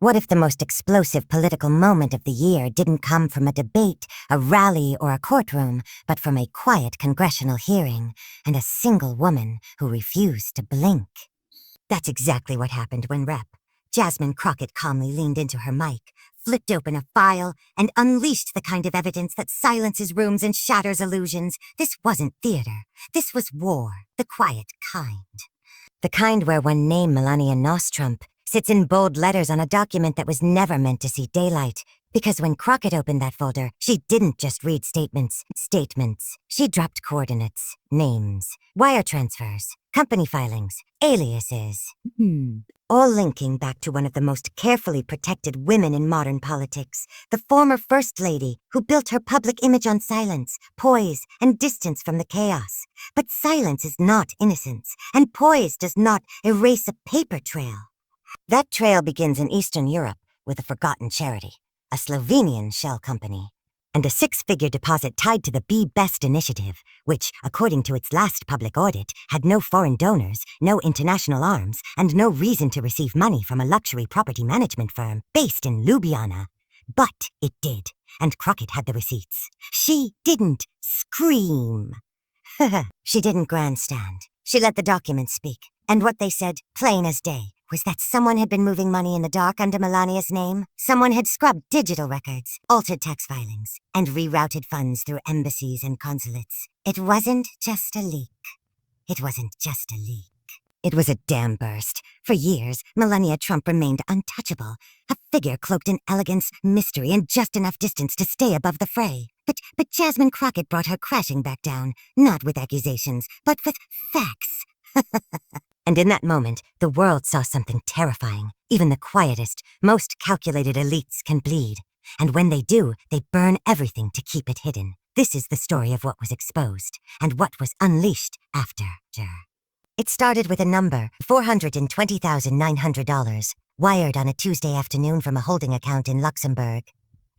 What if the most explosive political moment of the year didn't come from a debate, a rally, or a courtroom, but from a quiet congressional hearing and a single woman who refused to blink? That's exactly what happened when Rep. Jasmine Crockett calmly leaned into her mic, flipped open a file, and unleashed the kind of evidence that silences rooms and shatters illusions. This wasn't theater. This was war, the quiet kind. The kind where one name, Melania Nostrump, sits in bold letters on a document that was never meant to see daylight. Because when Crockett opened that folder, she didn't just read statements. She dropped coordinates, names, wire transfers, company filings, aliases. All linking back to one of the most carefully protected women in modern politics, the former First Lady who built her public image on silence, poise, and distance from the chaos. But silence is not innocence, and poise does not erase a paper trail. That trail begins in Eastern Europe with a forgotten charity, a Slovenian shell company, and a six-figure deposit tied to the Be Best initiative, which, according to its last public audit, had no foreign donors, no international arms, and no reason to receive money from a luxury property management firm based in Ljubljana. But it did, and Crockett had the receipts. She didn't scream. She didn't grandstand. She let the documents speak, and what they said, plain as day, was that someone had been moving money in the dark under Melania's name. Someone had scrubbed digital records, altered tax filings, and rerouted funds through embassies and consulates. It wasn't just a leak. It wasn't just a leak. It was a dam burst. For years, Melania Trump remained untouchable, a figure cloaked in elegance, mystery, and just enough distance to stay above the fray. But Jasmine Crockett brought her crashing back down, not with accusations, but with facts. And in that moment, the world saw something terrifying. Even the quietest, most calculated elites can bleed. And when they do, they burn everything to keep it hidden. This is the story of what was exposed, and what was unleashed after. It started with a number, $420,900, wired on a Tuesday afternoon from a holding account in Luxembourg.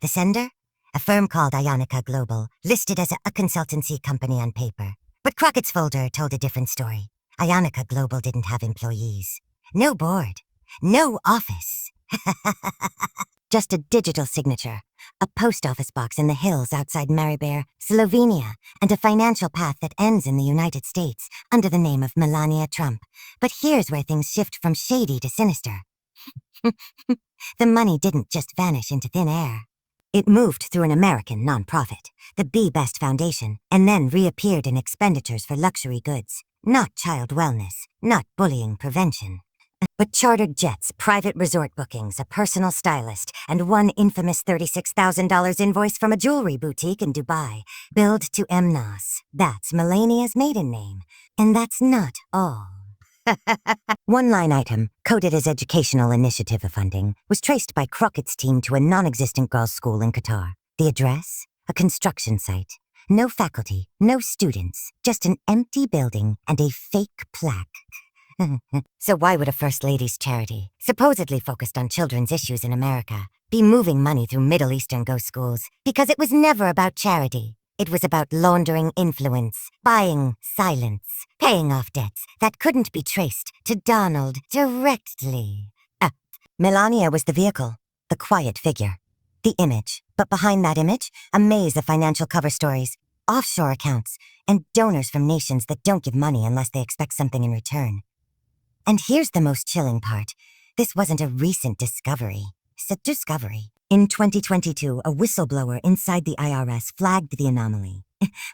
The sender? A firm called Ionica Global, listed as a consultancy company on paper. But Crockett's folder told a different story. Ionica Global didn't have employees. No board. No office. Just a digital signature, a post office box in the hills outside Maribor, Slovenia, and a financial path that ends in the United States under the name of Melania Trump. But here's where things shift from shady to sinister. The money didn't just vanish into thin air. It moved through an American nonprofit, the Be Best Foundation, and then reappeared in expenditures for luxury goods. Not child wellness, not bullying prevention. But chartered jets, private resort bookings, a personal stylist, and one infamous $36,000 invoice from a jewelry boutique in Dubai, billed to Mnos. That's Melania's maiden name. And that's not all. One line item, coded as educational initiative funding, was traced by Crockett's team to a non-existent girls' school in Qatar. The address? A construction site. No faculty, no students, just an empty building and a fake plaque. So why would a First Lady's charity, supposedly focused on children's issues in America, be moving money through Middle Eastern ghost schools? Because it was never about charity. It was about laundering influence, buying silence, paying off debts that couldn't be traced to Donald directly. Melania was the vehicle, the quiet figure. The image, but behind that image, a maze of financial cover stories, offshore accounts, and donors from nations that don't give money unless they expect something in return. And here's the most chilling part. This wasn't a recent discovery. It's a discovery. In 2022, a whistleblower inside the IRS flagged the anomaly,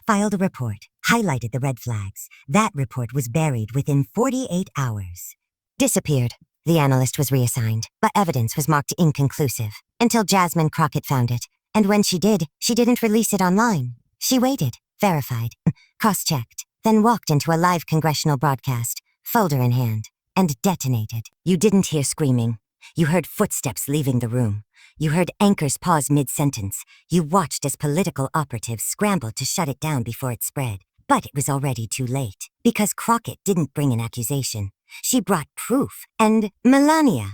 filed a report, highlighted the red flags. That report was buried within 48 hours. Disappeared. The analyst was reassigned, but evidence was marked inconclusive, until Jasmine Crockett found it. And when she did, she didn't release it online. She waited, verified, cross-checked, then walked into a live congressional broadcast, folder in hand, and detonated. You didn't hear screaming. You heard footsteps leaving the room. You heard anchors pause mid-sentence. You watched as political operatives scrambled to shut it down before it spread. But it was already too late, because Crockett didn't bring an accusation. She brought proof. And Melania.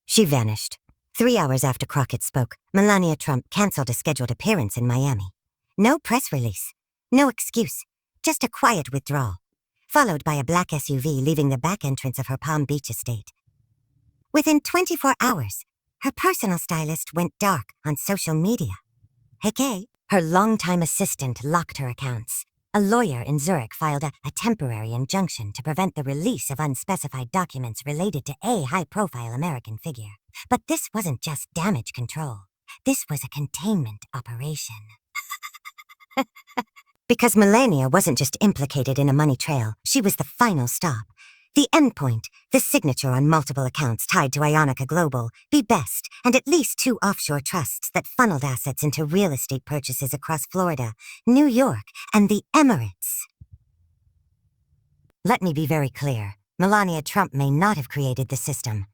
She vanished. 3 hours after Crockett spoke, Melania Trump canceled a scheduled appearance in Miami. No press release. No excuse. Just a quiet withdrawal. Followed by a black SUV leaving the back entrance of her Palm Beach estate. Within 24 hours, her personal stylist went dark on social media. Hey Kay, her longtime assistant locked her accounts. A lawyer in Zurich filed a temporary injunction to prevent the release of unspecified documents related to a high-profile American figure. But this wasn't just damage control. This was a containment operation. Because Melania wasn't just implicated in a money trail, she was the final stop. The endpoint, the signature on multiple accounts tied to Ionica Global, Be Best, and at least 2 offshore trusts that funneled assets into real estate purchases across Florida, New York, and the Emirates. Let me be very clear. Melania Trump may not have created the system,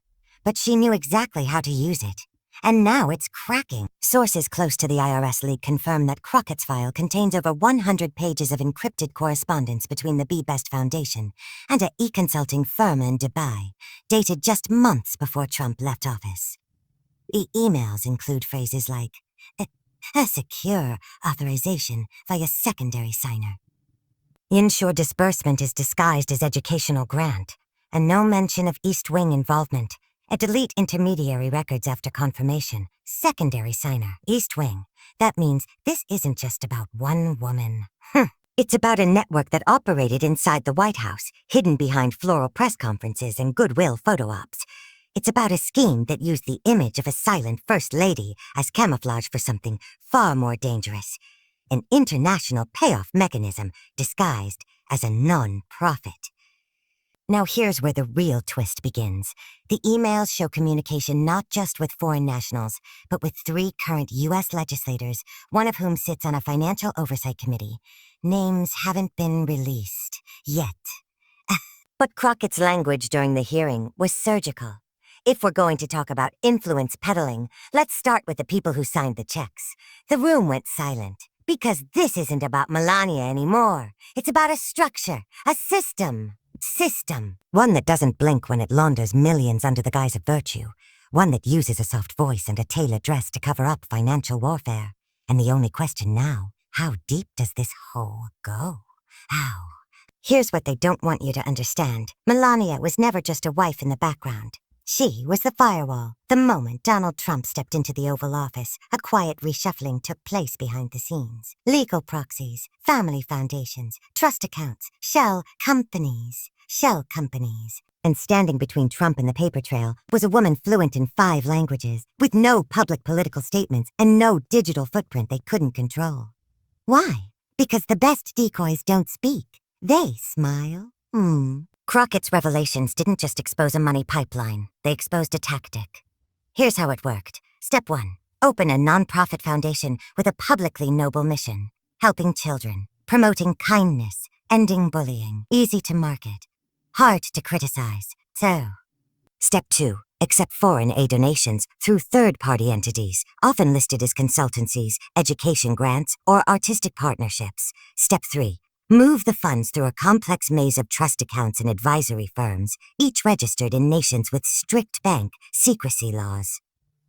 but she knew exactly how to use it. And now it's cracking. Sources close to the IRS leak confirm that Crockett's file contains over 100 pages of encrypted correspondence between the Be Best Foundation and a e-consulting firm in Dubai, dated just months before Trump left office. The emails include phrases like, a secure authorization via secondary signer. Inshore disbursement is disguised as educational grant, and no mention of East Wing involvement. A delete intermediary records after confirmation. Secondary signer. East Wing. That means this isn't just about one woman. It's about a network that operated inside the White House, hidden behind floral press conferences and goodwill photo ops. It's about a scheme that used the image of a silent First Lady as camouflage for something far more dangerous. An international payoff mechanism disguised as a non-profit. Now here's where the real twist begins. The emails show communication not just with foreign nationals, but with 3 current U.S. legislators, one of whom sits on a financial oversight committee. Names haven't been released yet. But Crockett's language during the hearing was surgical. If we're going to talk about influence peddling, let's start with the people who signed the checks. The room went silent, because this isn't about Melania anymore. It's about a structure, a system. One that doesn't blink when it launders millions under the guise of virtue. One that uses a soft voice and a tailored dress to cover up financial warfare. And the only question now, how deep does this hole go? How? Here's what they don't want you to understand. Melania was never just a wife in the background. She was the firewall. The moment Donald Trump stepped into the Oval Office, a quiet reshuffling took place behind the scenes. Legal proxies, family foundations, trust accounts, shell companies. And standing between Trump and the paper trail was a woman fluent in 5 languages, with no public political statements and no digital footprint they couldn't control. Why? Because the best decoys don't speak. They smile. Crockett's revelations didn't just expose a money pipeline, they exposed a tactic. Here's how it worked. Step 1. Open a nonprofit foundation with a publicly noble mission. Helping children, promoting kindness, ending bullying, easy to market, hard to criticize. So, Step 2. Accept foreign aid donations through third-party entities, often listed as consultancies, education grants, or artistic partnerships. Step 3. Move the funds through a complex maze of trust accounts and advisory firms, each registered in nations with strict bank secrecy laws.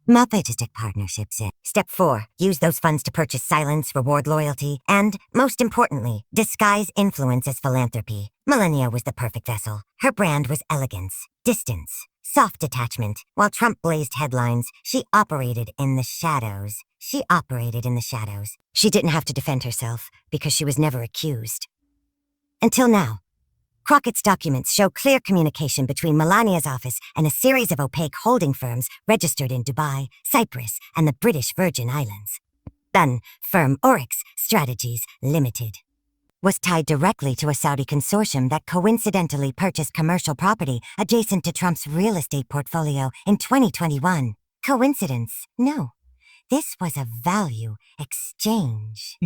Multi-district partnerships. Step 4. Use those funds to purchase silence, reward loyalty, and, most importantly, disguise influence as philanthropy. Melania was the perfect vessel. Her brand was elegance, distance, soft detachment. While Trump blazed headlines, she operated in the shadows. She didn't have to defend herself because she was never accused. Until now. Crockett's documents show clear communication between Melania's office and a series of opaque holding firms registered in Dubai, Cyprus, and the British Virgin Islands. Then, firm Oryx Strategies Limited was tied directly to a Saudi consortium that coincidentally purchased commercial property adjacent to Trump's real estate portfolio in 2021. Coincidence? No. This was a value exchange.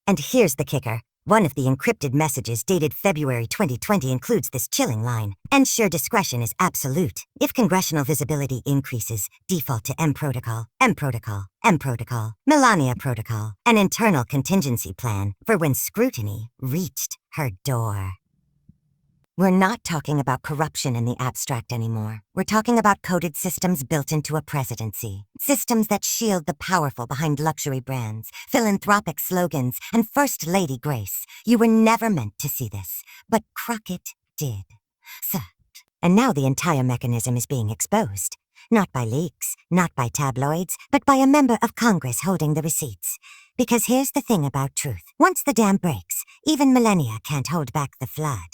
And here's the kicker. One of the encrypted messages dated February 2020 includes this chilling line. Ensure discretion is absolute. If congressional visibility increases, default to M Protocol, Melania Protocol, an internal contingency plan for when scrutiny reached her door. We're not talking about corruption in the abstract anymore. We're talking about coded systems built into a presidency. Systems that shield the powerful behind luxury brands, philanthropic slogans, and First Lady grace. You were never meant to see this, but Crockett did. And now the entire mechanism is being exposed. Not by leaks, not by tabloids, but by a member of Congress holding the receipts. Because here's the thing about truth. Once the dam breaks, even millennia can't hold back the flood.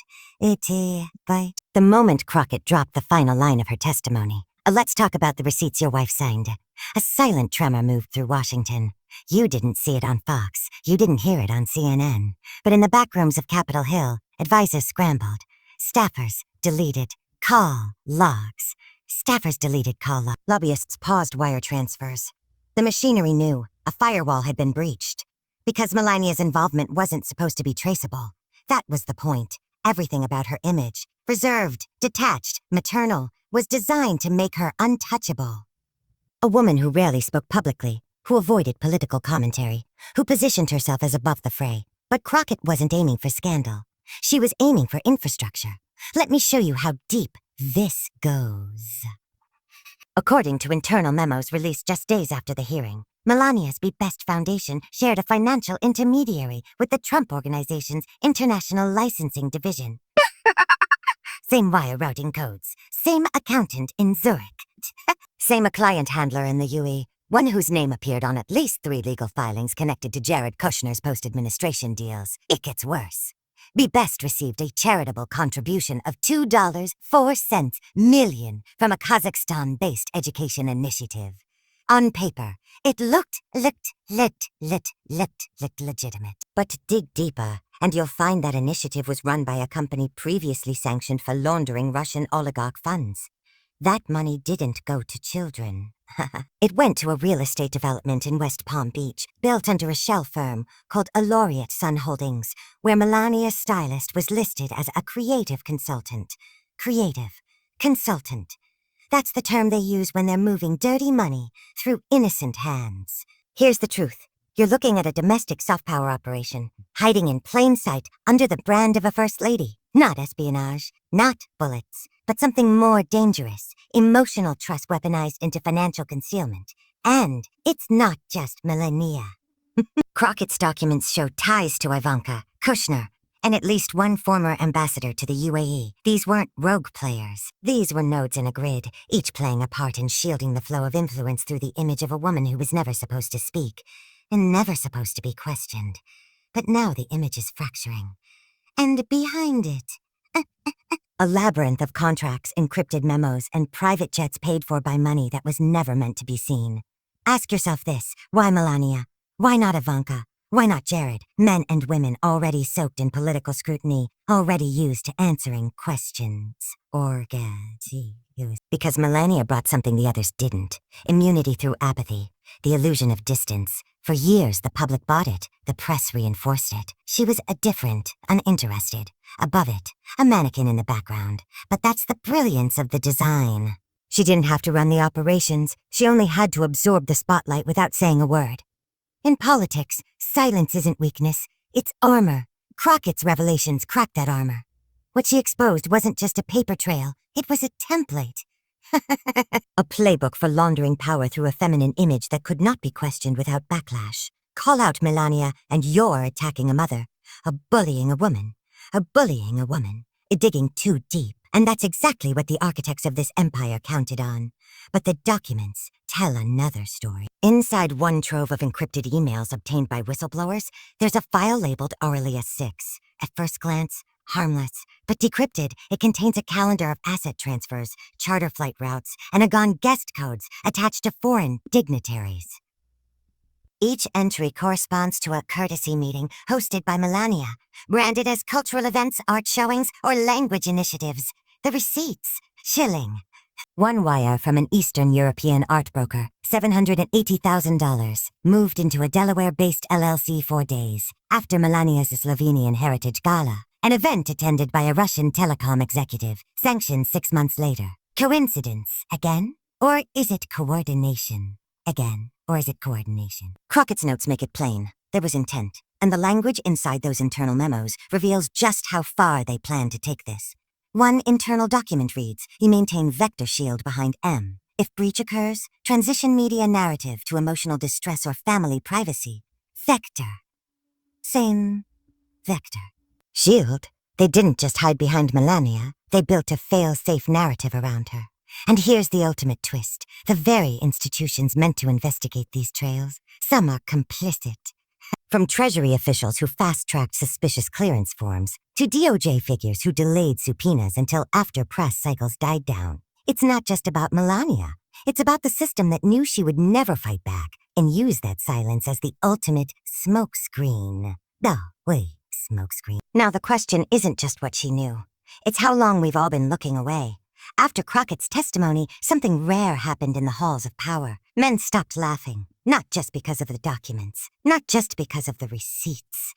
By the moment Crockett dropped the final line of her testimony, let's talk about the receipts your wife signed. A silent tremor moved through Washington. You didn't see it on Fox. You didn't hear it on CNN. But in the back rooms of Capitol Hill, advisors scrambled. Staffers deleted call logs. Staffers deleted call logs. Lobbyists paused wire transfers. The machinery knew a firewall had been breached. Because Melania's involvement wasn't supposed to be traceable. That was the point. Everything about her image, reserved, detached, maternal, was designed to make her untouchable. A woman who rarely spoke publicly, who avoided political commentary, who positioned herself as above the fray. But Crockett wasn't aiming for scandal. She was aiming for infrastructure. Let me show you how deep this goes. According to internal memos released just days after the hearing, Melania's Be Best Foundation shared a financial intermediary with the Trump Organization's International Licensing Division. Same wire routing codes, same accountant in Zurich, same client handler in the UE, one whose name appeared on at least 3 legal filings connected to Jared Kushner's post-administration deals. It gets worse. Be Best received a charitable contribution of $2.04 million from a Kazakhstan-based education initiative. On paper, it looked legitimate. But dig deeper, and you'll find that initiative was run by a company previously sanctioned for laundering Russian oligarch funds. That money didn't go to children. It went to a real estate development in West Palm Beach, built under a shell firm called Laureate Sun Holdings, where Melania's stylist was listed as a creative consultant. Creative consultant. That's the term they use when they're moving dirty money through innocent hands. Here's the truth. You're looking at a domestic soft power operation, hiding in plain sight under the brand of a first lady. Not espionage, not bullets, but something more dangerous, emotional trust weaponized into financial concealment. And it's not just Melania. Crockett's documents show ties to Ivanka, Kushner, and at least one former ambassador to the UAE. These weren't rogue players. These were nodes in a grid, each playing a part in shielding the flow of influence through the image of a woman who was never supposed to speak, and never supposed to be questioned. But now the image is fracturing. And behind it, a labyrinth of contracts, encrypted memos, and private jets paid for by money that was never meant to be seen. Ask yourself this: why Melania? Why not Ivanka? Why not Jared? Men and women already soaked in political scrutiny, already used to answering questions. Because Melania brought something the others didn't. Immunity through apathy. The illusion of distance. For years, the public bought it. The press reinforced it. She was different, uninterested. Above it, a mannequin in the background. But that's the brilliance of the design. She didn't have to run the operations. She only had to absorb the spotlight without saying a word. In politics, silence isn't weakness. It's armor. Crockett's revelations cracked that armor. What she exposed wasn't just a paper trail. It was a template. A playbook for laundering power through a feminine image that could not be questioned without backlash. Call out Melania, and you're attacking a mother. Bullying a woman. Bullying a woman. Digging too deep. And that's exactly what the architects of this empire counted on. But the documents tell another story. Inside one trove of encrypted emails obtained by whistleblowers, there's a file labeled Aurelia 6. At first glance, harmless, but decrypted, it contains a calendar of asset transfers, charter flight routes, and Agon guest codes attached to foreign dignitaries. Each entry corresponds to a courtesy meeting hosted by Melania, branded as cultural events, art showings, or language initiatives. The receipts, chilling. One wire from an Eastern European art broker, $780,000, moved into a Delaware-based LLC 4 days after Melania's Slovenian Heritage Gala, an event attended by a Russian telecom executive, sanctioned 6 months later. Coincidence again? Or is it coordination again? Or is it coordination? Crockett's notes make it plain. There was intent, and the language inside those internal memos reveals just how far they plan to take this. One internal document reads, you maintain vector shield behind M. If breach occurs, transition media narrative to emotional distress or family privacy. Vector. Same vector. Shield? They didn't just hide behind Melania. They built a fail-safe narrative around her. And here's the ultimate twist. The very institutions meant to investigate these trails, some are complicit. From Treasury officials who fast-tracked suspicious clearance forms to DOJ figures who delayed subpoenas until after press cycles died down. It's not just about Melania. It's about the system that knew she would never fight back and use that silence as the ultimate smokescreen. Smokescreen. Now the question isn't just what she knew. It's how long we've all been looking away. After Crockett's testimony, something rare happened in the halls of power. Men stopped laughing, not just because of the documents, not just because of the receipts.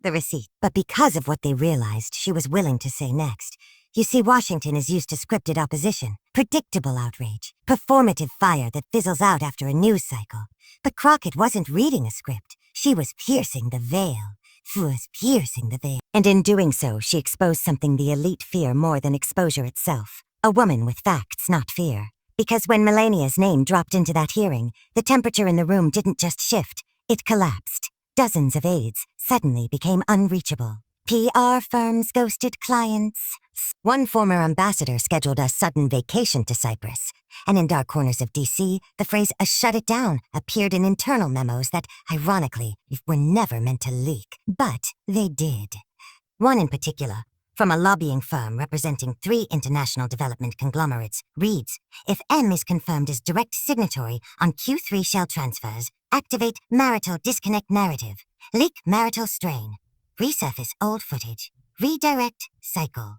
But because of what they realized she was willing to say next. You see, Washington is used to scripted opposition, predictable outrage, performative fire that fizzles out after a news cycle. But Crockett wasn't reading a script. She was piercing the veil. And in doing so, she exposed something the elite fear more than exposure itself. A woman with facts, not fear. Because when Melania's name dropped into that hearing, the temperature in the room didn't just shift, it collapsed. Dozens of aides suddenly became unreachable. PR firms ghosted clients. One former ambassador scheduled a sudden vacation to Cyprus. And in dark corners of D.C., the phrase shut it down appeared in internal memos that, ironically, were never meant to leak. But they did. One in particular, from a lobbying firm representing 3 international development conglomerates, reads, if M is confirmed as direct signatory on Q3 shell transfers, activate marital disconnect narrative, leak marital strain, resurface old footage, redirect cycle.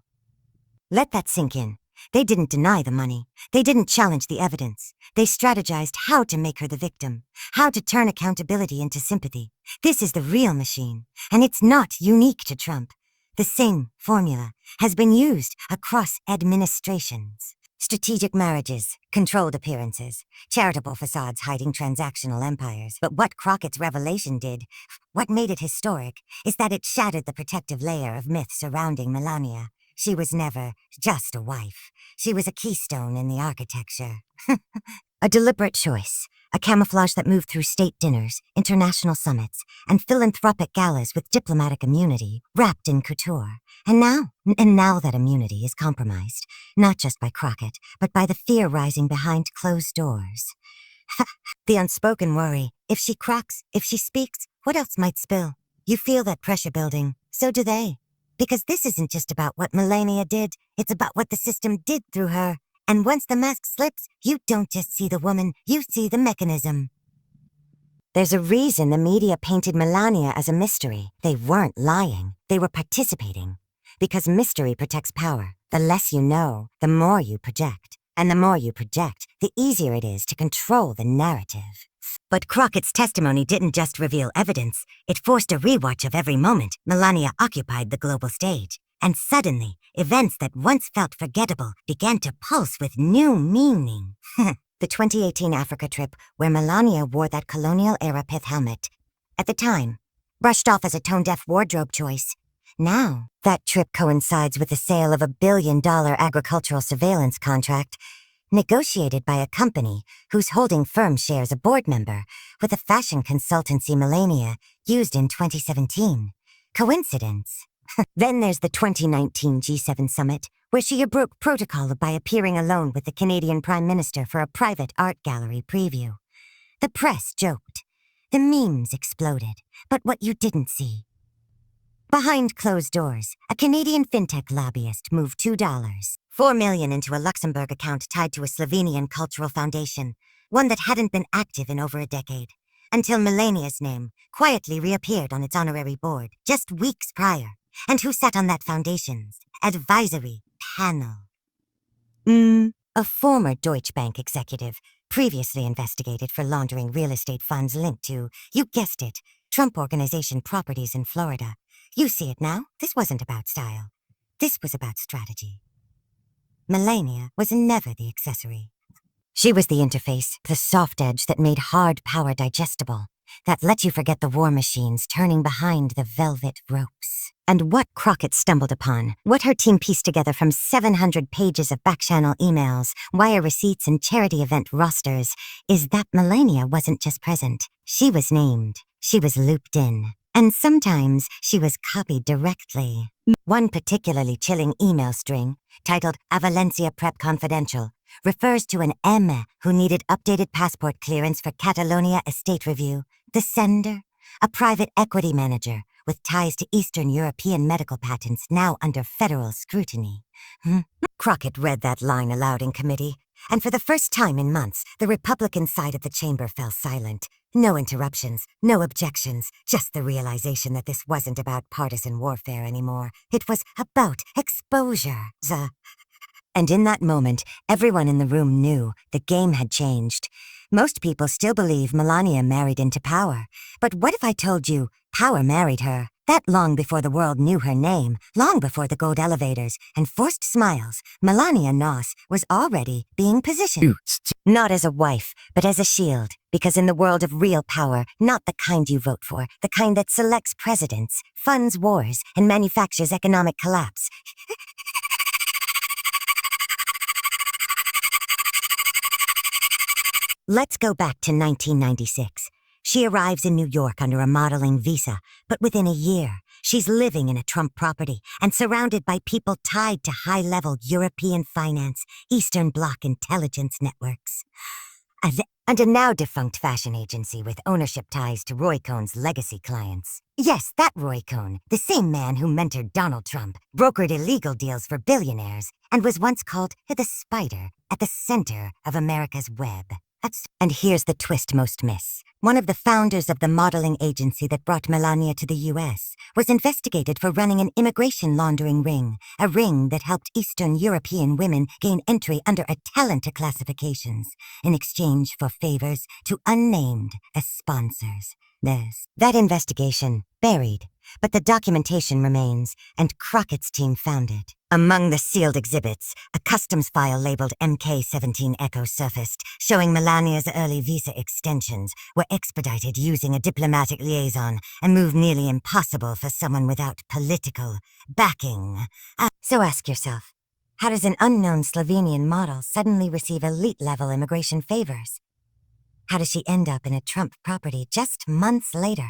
Let that sink in. They didn't deny the money. They didn't challenge the evidence. They strategized how to make her the victim, how to turn accountability into sympathy. This is the real machine, and it's not unique to Trump. The same formula has been used across administrations. Strategic marriages, controlled appearances, charitable facades hiding transactional empires. But what Crockett's revelation did, what made it historic, is that it shattered the protective layer of myth surrounding Melania. She was never just a wife. She was a keystone in the architecture. A deliberate choice, a camouflage that moved through state dinners, international summits, and philanthropic galas with diplomatic immunity, wrapped in couture. And now that immunity is compromised, not just by Crockett, but by the fear rising behind closed doors. The unspoken worry, if she cracks, if she speaks, what else might spill? You feel that pressure building, so do they. Because this isn't just about what Melania did, it's about what the system did through her. And once the mask slips, you don't just see the woman, you see the mechanism. There's a reason the media painted Melania as a mystery. They weren't lying, they were participating. Because mystery protects power. The less you know, the more you project. And the more you project, the easier it is to control the narrative. But Crockett's testimony didn't just reveal evidence, it forced a rewatch of every moment Melania occupied the global stage. And suddenly, events that once felt forgettable began to pulse with new meaning. The 2018 Africa trip, where Melania wore that colonial-era pith helmet. At the time, brushed off as a tone-deaf wardrobe choice. Now, that trip coincides with the sale of a $1 billion agricultural surveillance contract, negotiated by a company whose holding firm shares a board member with a fashion consultancy Melania used in 2017. Coincidence? Then there's the 2019 G7 summit, where she broke protocol by appearing alone with the Canadian Prime Minister for a private art gallery preview. The press joked. The memes exploded. But what you didn't see. Behind closed doors, a Canadian fintech lobbyist moved $4 million into a Luxembourg account tied to a Slovenian cultural foundation, one that hadn't been active in over a decade, until Melania's name quietly reappeared on its honorary board just weeks prior. And who sat on that foundation's advisory panel? A former Deutsche Bank executive, previously investigated for laundering real estate funds linked to, you guessed it, Trump Organization properties in Florida. You see it now? This wasn't about style. This was about strategy. Melania was never the accessory. She was the interface, the soft edge that made hard power digestible, that let you forget the war machines turning behind the velvet ropes. And what Crockett stumbled upon, what her team pieced together from 700 pages of back-channel emails, wire receipts, and charity event rosters, is that Melania wasn't just present. She was named. She was looped in. And sometimes she was copied directly. One particularly chilling email string, titled A Valencia Prep Confidential, refers to an M who needed updated passport clearance for Catalonia estate review. The sender, a private equity manager with ties to Eastern European medical patents now under federal scrutiny. Crockett read that line aloud in committee, and for the first time in months, the Republican side of the chamber fell silent. No interruptions, no objections, just the realization that this wasn't about partisan warfare anymore. It was about exposure. And in that moment, everyone in the room knew the game had changed. Most people still believe Melania married into power. But what if I told you power married her? That long before the world knew her name, long before the gold elevators and forced smiles, Melania Noss was already being positioned. Not as a wife, but as a shield. Because in the world of real power, not the kind you vote for, the kind that selects presidents, funds wars, and manufactures economic collapse. Let's go back to 1996. She arrives in New York under a modeling visa, but within a year, she's living in a Trump property and surrounded by people tied to high-level European finance, Eastern Bloc intelligence networks. And a now-defunct fashion agency with ownership ties to Roy Cohn's legacy clients. Yes, that Roy Cohn, the same man who mentored Donald Trump, brokered illegal deals for billionaires, and was once called the spider at the center of America's web. And here's the twist most miss. One of the founders of the modeling agency that brought Melania to the U.S. was investigated for running an immigration laundering ring, a ring that helped Eastern European women gain entry under a talent classifications in exchange for favors to unnamed as sponsors. That investigation buried, but the documentation remains, and Crockett's team found it. Among the sealed exhibits, a customs file labeled MK17 Echo surfaced, showing Melania's early visa extensions were expedited using a diplomatic liaison, a move nearly impossible for someone without political backing. So ask yourself, how does an unknown Slovenian model suddenly receive elite-level immigration favors? How does she end up in a Trump property just months later?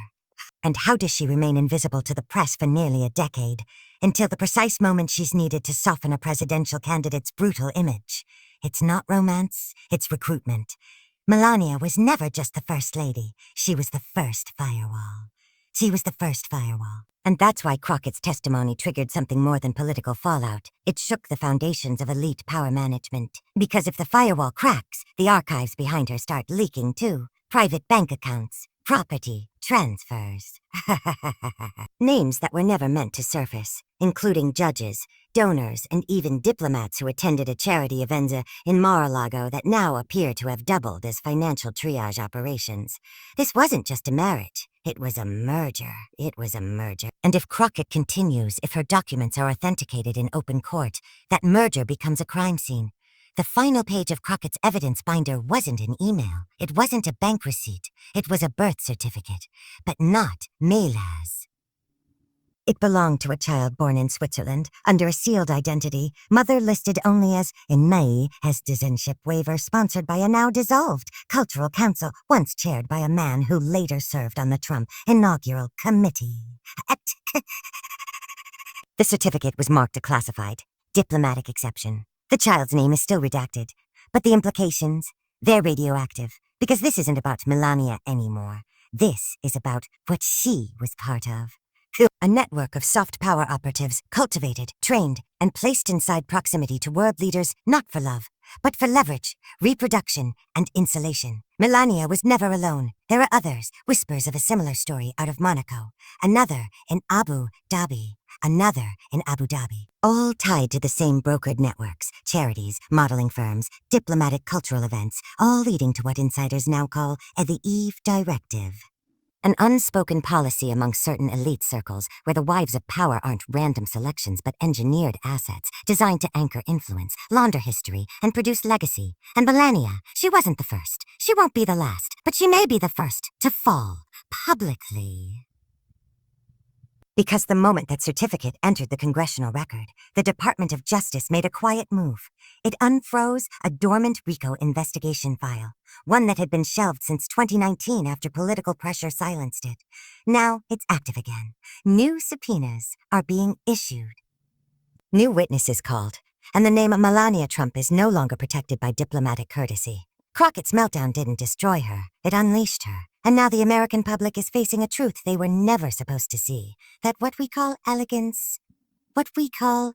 And how does she remain invisible to the press for nearly a decade, until the precise moment she's needed to soften a presidential candidate's brutal image? It's not romance, it's recruitment. Melania was never just the first lady. She was the first firewall. And that's why Crockett's testimony triggered something more than political fallout. It shook the foundations of elite power management. Because if the firewall cracks, the archives behind her start leaking too. Private bank accounts, property, transfers. Names that were never meant to surface, including judges, donors, and even diplomats who attended a charity event in Mar-a-Lago that now appear to have doubled as financial triage operations. This wasn't just a marriage. It was a merger. And if Crockett continues, if her documents are authenticated in open court, that merger becomes a crime scene. The final page of Crockett's evidence binder wasn't an email. It wasn't a bank receipt. It was a birth certificate, but not Mela's. It belonged to a child born in Switzerland, under a sealed identity, mother listed only as in May, as citizenship waiver sponsored by a now-dissolved cultural council, once chaired by a man who later served on the Trump inaugural committee. The certificate was marked a classified, diplomatic exception. The child's name is still redacted, but the implications, they're radioactive, because this isn't about Melania anymore. This is about what she was part of. A network of soft power operatives cultivated, trained, and placed inside proximity to world leaders not for love, but for leverage, reproduction, and insulation. Melania was never alone. There are others, whispers of a similar story out of Monaco, another in Abu Dhabi, all tied to the same brokered networks, charities, modeling firms, diplomatic cultural events, all leading to what insiders now call the Eve Directive. An unspoken policy among certain elite circles where the wives of power aren't random selections but engineered assets designed to anchor influence, launder history, and produce legacy. And Melania, she wasn't the first. She won't be the last, but she may be the first to fall publicly. Because the moment that certificate entered the congressional record, the Department of Justice made a quiet move. It unfroze a dormant RICO investigation file, one that had been shelved since 2019 after political pressure silenced it. Now it's active again. New subpoenas are being issued. New witnesses called. and the name of Melania Trump is no longer protected by diplomatic courtesy. Crockett's meltdown didn't destroy her, it unleashed her. And now the American public is facing a truth they were never supposed to see. That what we call elegance, what we call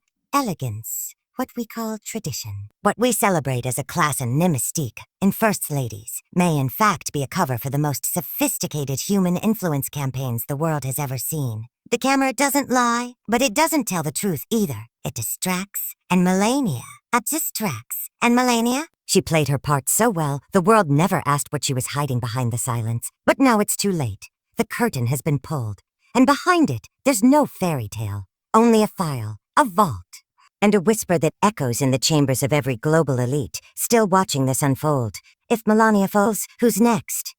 tradition, what we celebrate as a class and mystique in First Ladies, may in fact be a cover for the most sophisticated human influence campaigns the world has ever seen. The camera doesn't lie, but it doesn't tell the truth either. It distracts, and Melania distracts. And Melania? She played her part so well, the world never asked what she was hiding behind the silence. But now it's too late. The curtain has been pulled. And behind it, there's no fairy tale. Only a file, a vault, and a whisper that echoes in the chambers of every global elite, still watching this unfold. If Melania falls, who's next?